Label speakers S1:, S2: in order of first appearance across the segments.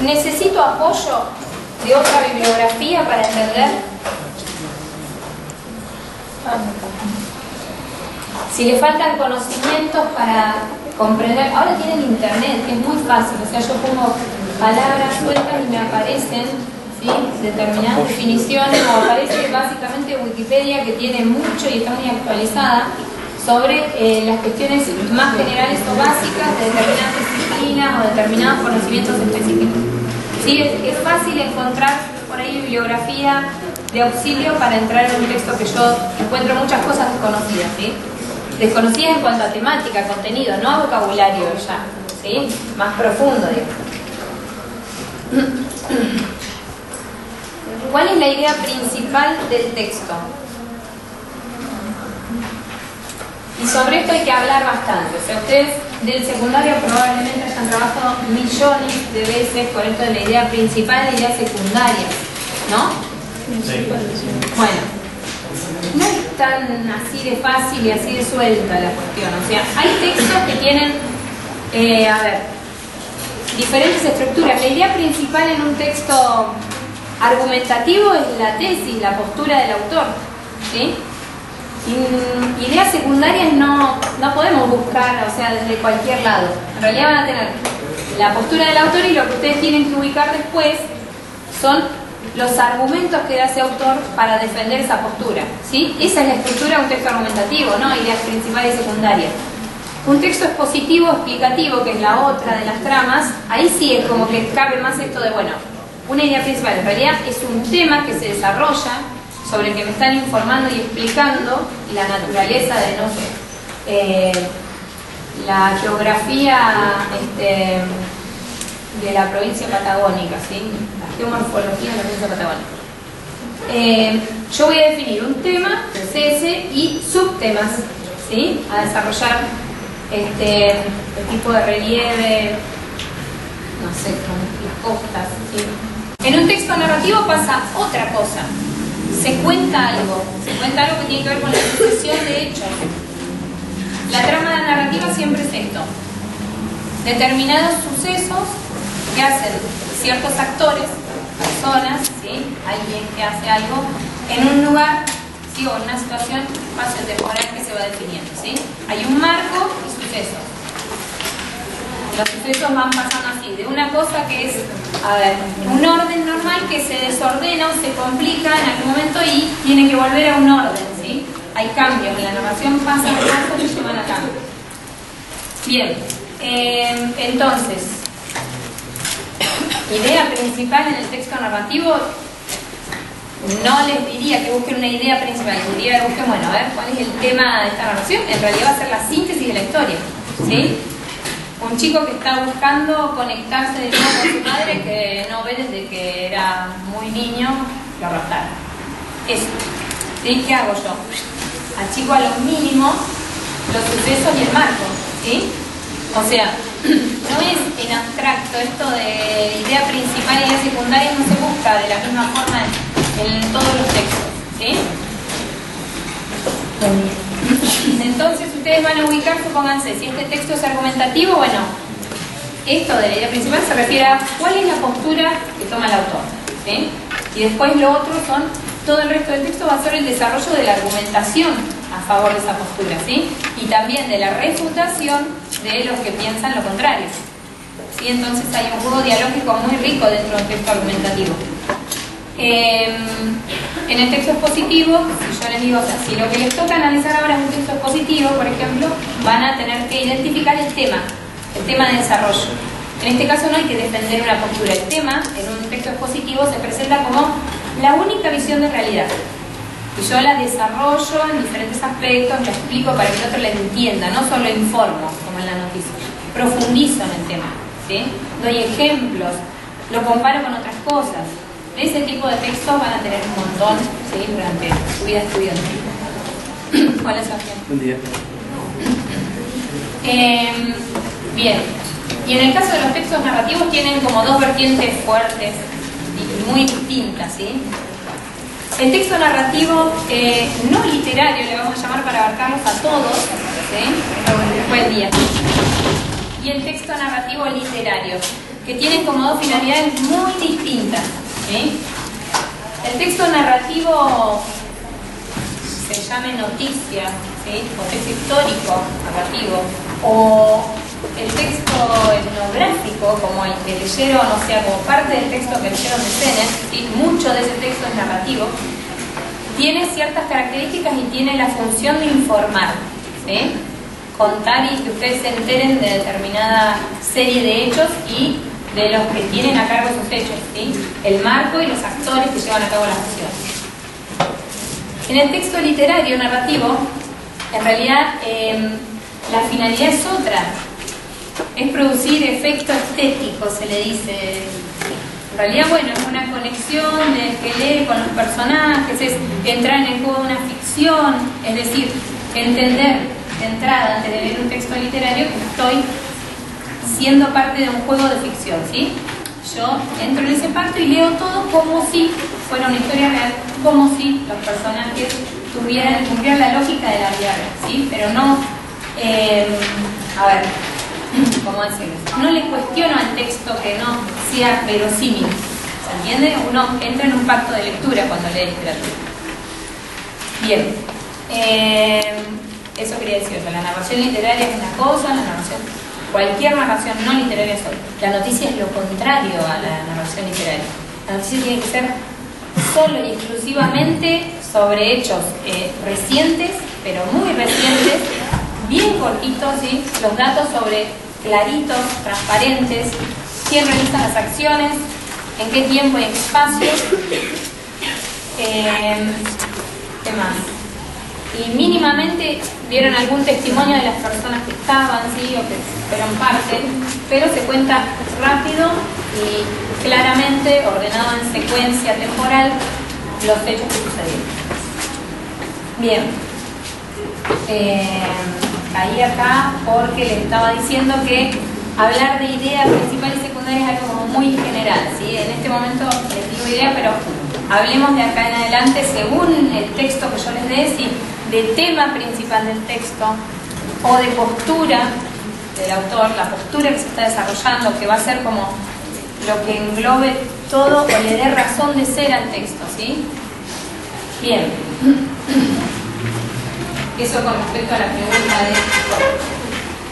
S1: ¿Necesito apoyo de otra bibliografía para entender? Si le faltan conocimientos para comprender, ahora tienen internet, que es muy fácil, o sea, yo pongo palabras sueltas y me aparecen, ¿sí?, determinadas definiciones, o aparece básicamente Wikipedia, que tiene mucho y está muy actualizada sobre las cuestiones más generales o básicas de determinadas disciplinas o determinados conocimientos específicos. ¿Sí? Es fácil encontrar por ahí bibliografía de auxilio para entrar en un texto que yo encuentro muchas cosas desconocidas, ¿sí? Desconocidas en cuanto a temática, contenido, no a vocabulario ya, ¿sí?, más profundo, digamos. ¿Cuál es la idea principal del texto? Y sobre esto hay que hablar bastante. O sea, ustedes del secundario probablemente hayan trabajado millones de veces con esto de la idea principal y la idea secundaria, ¿no? Sí. Bueno, no es tan así de fácil y así de suelta la cuestión. O sea, hay textos que tienen, diferentes estructuras. La idea principal en un texto argumentativo es la tesis, la postura del autor, ¿sí? Ideas secundarias no podemos buscar, o sea, desde cualquier lado. En realidad van a tener la postura del autor y lo que ustedes tienen que ubicar después son los argumentos que da ese autor para defender esa postura, ¿sí? Esa es la estructura de un texto argumentativo, ¿no? Ideas principales y secundarias. Un texto expositivo, explicativo, que es la otra de las tramas, ahí sí es como que cabe más esto de, bueno, una idea principal en realidad es un tema que se desarrolla sobre el que me están informando y explicando la naturaleza de, no sé, la geografía de la provincia patagónica, ¿sí? La geomorfología de la provincia patagónica. Yo voy a definir un tema, CS, y subtemas, ¿sí?, a desarrollar el tipo de relieve, no sé, con las costas, ¿sí? En un texto narrativo pasa otra cosa. Se cuenta algo que tiene que ver con la sucesión de hechos. La trama narrativa siempre es esto: determinados sucesos que hacen ciertos actores, personas, ¿sí?, alguien que hace algo en un lugar, ¿sí?, o en una situación espacio-temporal que se va definiendo, ¿sí? Hay un marco y sucesos. Los sucesos van pasando así, de una cosa que es, un orden normal que se desordena o se complica en algún momento y tiene que volver a un orden, ¿sí? Hay cambios, en la narración pasan cosas que llevan a cambios. Bien, entonces, idea principal en el texto narrativo, no les diría que busquen una idea principal, les diría que busquen, bueno, a ver, ¿cuál es el tema de esta narración? En realidad va a ser la síntesis de la historia, ¿sí? Un chico que está buscando conectarse de nuevo con su madre, que no ve desde que era muy niño, lo raptaron. Eso. ¿Sí? ¿Qué hago yo? Achico a lo mínimo los sucesos y el marco, ¿sí? O sea, no es en abstracto esto de idea principal y idea secundaria, no se busca de la misma forma en todos los textos, ¿sí? Entonces ustedes van a ubicar, supónganse, si este texto es argumentativo, bueno, esto de la idea principal se refiere a cuál es la postura que toma el autor, ¿sí? Y después lo otro son, todo el resto del texto va a ser el desarrollo de la argumentación a favor de esa postura, ¿sí? Y también de la refutación de los que piensan lo contrario, ¿sí? Entonces hay un juego dialógico muy rico dentro del texto argumentativo. En el texto expositivo, si yo les digo, o sea, si lo que les toca analizar ahora es un texto expositivo, por ejemplo, van a tener que identificar el tema de desarrollo. En este caso no hay que defender una postura. El tema, en un texto expositivo, se presenta como la única visión de realidad. Y yo la desarrollo en diferentes aspectos, la explico para que el otro la entienda, no solo informo, como en la noticia. Profundizo en el tema, ¿sí? Doy ejemplos, lo comparo con otras cosas. De ese tipo de textos van a tener un montón, ¿sí?, durante su vida estudiante. Hola, Sebastián.
S2: Buen día.
S1: Bien. Y en el caso de los textos narrativos tienen como dos vertientes fuertes y muy distintas, ¿sí? El texto narrativo no literario, le vamos a llamar para abarcarlos a todos, ¿sí? Buen día. Y el texto narrativo literario, que tienen como dos finalidades muy distintas, ¿sí? El texto narrativo se llame noticia, ¿sí? O texto histórico narrativo, o el texto etnográfico, como el que leyeron, o sea, como parte del texto que leyeron de Sennett, ¿sí? Mucho de ese texto es narrativo, tiene ciertas características y tiene la función de informar, ¿sí? Contar y que ustedes se enteren de determinada serie de hechos y de los que tienen a cargo esos hechos, ¿sí? El marco y los actores que llevan a cabo la acción. En el texto literario narrativo, en realidad, la finalidad es otra. Es producir efecto estético, se le dice. En realidad, bueno, es una conexión del que lee con los personajes, es entrar en el juego de una ficción, es decir, entender de entrada, antes de leer un texto literario, que estoy siendo parte de un juego de ficción, ¿sí? Yo entro en ese pacto y leo todo como si fuera una historia real, como si los personajes cumplieran la lógica de la vida real, ¿sí? Pero no, a ver, ¿cómo decirlo? No le cuestiono al texto que no sea verosímil, ¿se entiende? Uno entra en un pacto de lectura cuando lee literatura. Bien, eso quería decir, la narración literaria es una cosa, cualquier narración no literaria es otra. La noticia es lo contrario a la narración literaria. La noticia tiene que ser solo y exclusivamente sobre hechos recientes, pero muy recientes, bien cortitos, ¿sí? Los datos sobre claritos, transparentes, quién realiza las acciones, en qué tiempo y en qué espacio, ¿qué más? Y mínimamente dieron algún testimonio de las personas que estaban, ¿sí? O que fueron parte, pero se cuenta rápido y claramente, ordenado en secuencia temporal, los hechos que sucedieron. Bien. Caí acá porque les estaba diciendo que hablar de idea principal y secundaria es algo como muy general, ¿sí? En este momento les digo idea, pero hablemos de acá en adelante según el texto que yo les dé, ¿sí? De tema principal del texto o de postura del autor, la postura que se está desarrollando, que va a ser como lo que englobe todo o le dé razón de ser al texto, ¿sí? Bien. Eso con respecto a la pregunta de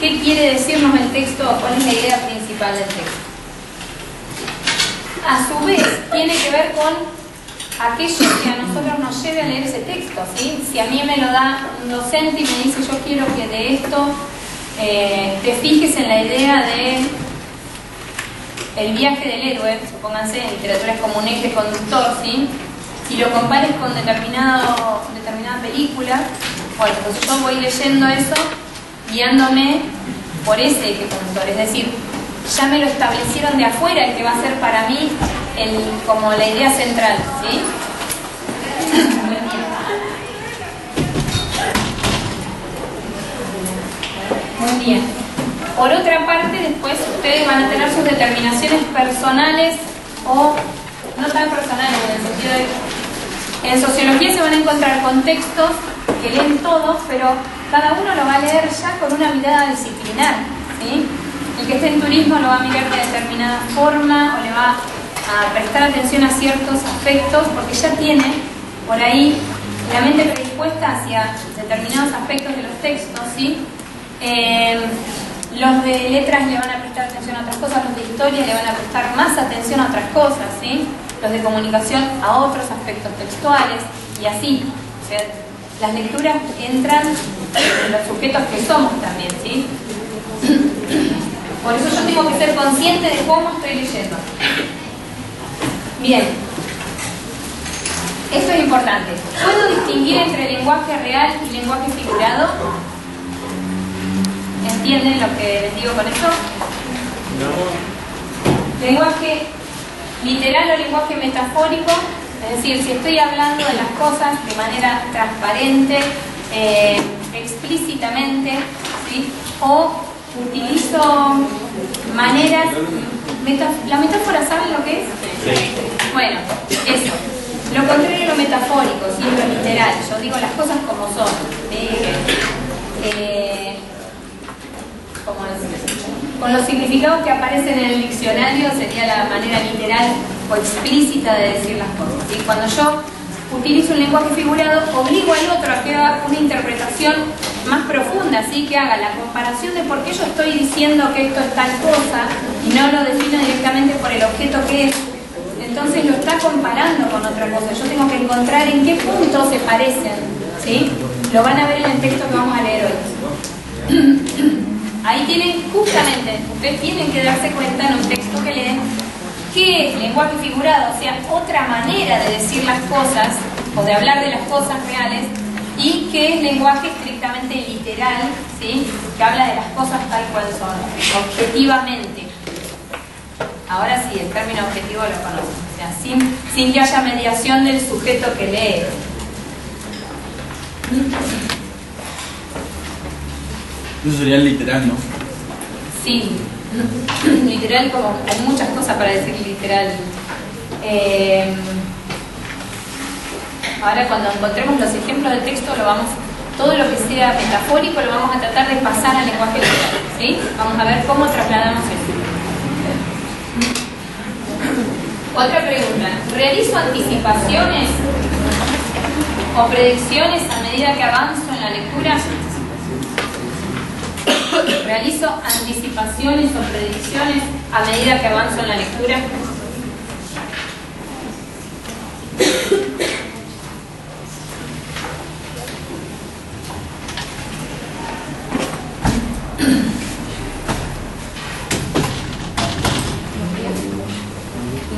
S1: ¿qué quiere decirnos el texto o cuál es la idea principal del texto? A su vez, tiene que ver con aquello que a nosotros nos lleve a leer ese texto, ¿sí? Si a mí me lo da un docente y me dice yo quiero que de esto te fijes en la idea de el viaje del héroe, supónganse, en literatura es como un eje conductor, ¿sí? Y lo compares con determinada película, bueno, entonces yo voy leyendo eso guiándome por ese eje conductor, es decir, ya me lo establecieron de afuera el que va a ser para mí como la idea central, ¿sí? Muy bien. Por otra parte, después ustedes van a tener sus determinaciones personales o no tan personales, en el sentido de en sociología se van a encontrar contextos que leen todos, pero cada uno lo va a leer ya con una mirada disciplinar, ¿sí? El que esté en turismo lo va a mirar de determinada forma o le va a prestar atención a ciertos aspectos porque ya tiene por ahí la mente predispuesta hacia determinados aspectos de los textos, ¿sí? Los de letras le van a prestar atención a otras cosas, los de historia le van a prestar más atención a otras cosas, ¿sí? Los de comunicación a otros aspectos textuales y así. O sea, las lecturas entran en los sujetos que somos también, ¿sí? Por eso yo tengo que ser consciente de cómo estoy leyendo. Bien. Esto es importante. ¿Puedo distinguir entre lenguaje real y lenguaje figurado? ¿Entienden lo que les digo con esto? No. Lenguaje literal o lenguaje metafórico, es decir, si estoy hablando de las cosas de manera transparente, explícitamente, ¿sí? O utilizo maneras... ¿La metáfora saben lo que es? Sí. Bueno, eso. Lo contrario a lo metafórico, ¿sí? Lo literal. Yo digo las cosas como son. ¿Cómo decirlo? Con con los significados que aparecen en el diccionario sería la manera literal o explícita de decir las cosas, ¿sí? Cuando yo utilizo un lenguaje figurado, obligo al otro a que haga una interpretación más profunda, ¿sí? Que haga la comparación de por qué yo estoy diciendo que esto es tal cosa y no lo defino directamente por el objeto que es. Entonces lo está comparando con otra cosa. Yo tengo que encontrar en qué puntos se parecen, ¿sí? Lo van a ver en el texto que vamos a leer hoy. Ahí tienen, justamente, ustedes tienen que darse cuenta en un texto que leen qué es lenguaje figurado, o sea, otra manera de decir las cosas o de hablar de las cosas reales, y qué es lenguaje estrictamente literal, ¿sí? Que habla de las cosas tal cual son, objetivamente. Ahora sí, el término objetivo lo conocen, o sea, sin que haya mediación del sujeto que lee.
S2: Eso sería literal, ¿no?
S1: Sí, literal, como hay muchas cosas para decir literal. Ahora cuando encontremos los ejemplos del texto, todo lo que sea metafórico lo vamos a tratar de pasar al lenguaje literal, ¿sí? Vamos a ver cómo trasladamos eso. Otra pregunta, ¿realizo anticipaciones o predicciones a medida que avanzo en la lectura? ¿Realizo anticipaciones o predicciones a medida que avanzo en la lectura?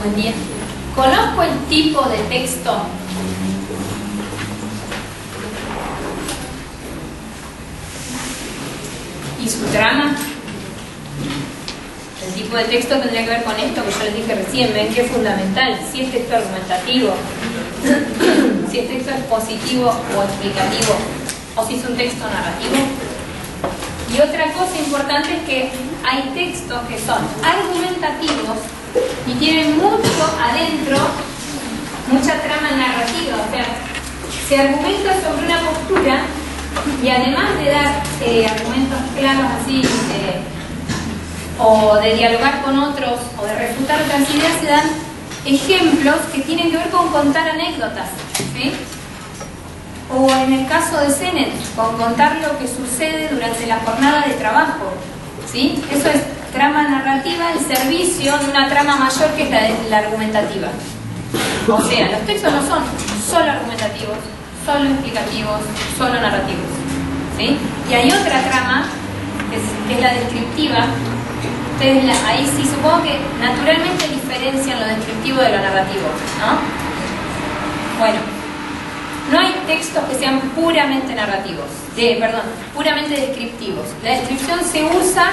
S1: Muy bien. ¿Conozco el tipo de texto y su trama? El tipo de texto tendría que ver con esto que yo les dije recién. Ven que es fundamental. Si es texto argumentativo, si es texto expositivo o explicativo, o si es un texto narrativo. Y otra cosa importante es que hay textos que son argumentativos y tienen mucho adentro, mucha trama narrativa. O sea, se argumenta sobre una postura y además de dar argumentos claros así, o de dialogar con otros, o de refutar otras ideas, se dan ejemplos que tienen que ver con contar anécdotas, ¿sí? O en el caso de Sennett, con contar lo que sucede durante la jornada de trabajo, ¿sí? Eso es trama narrativa al servicio de una trama mayor que es la argumentativa. O sea, los textos no son solo argumentativos, solo explicativos, solo narrativos, ¿sí? Y hay otra trama, que es la descriptiva. Ustedes ahí sí supongo que naturalmente diferencian lo descriptivo de lo narrativo, ¿no? Bueno, no hay textos que sean puramente narrativos, puramente descriptivos. La descripción se usa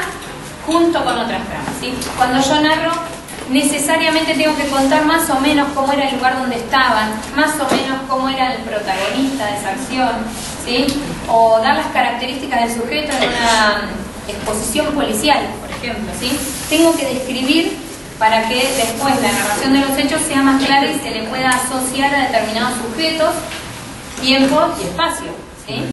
S1: junto con otras tramas, ¿sí? Cuando yo narro, necesariamente tengo que contar más o menos cómo era el lugar donde estaban, más o menos cómo era el protagonista de esa acción, ¿sí? O dar las características del sujeto en una exposición policial, por ejemplo, ¿sí? Tengo que describir para que después la narración de los hechos sea más clara y se le pueda asociar a determinados sujetos, tiempo y espacio, ¿sí?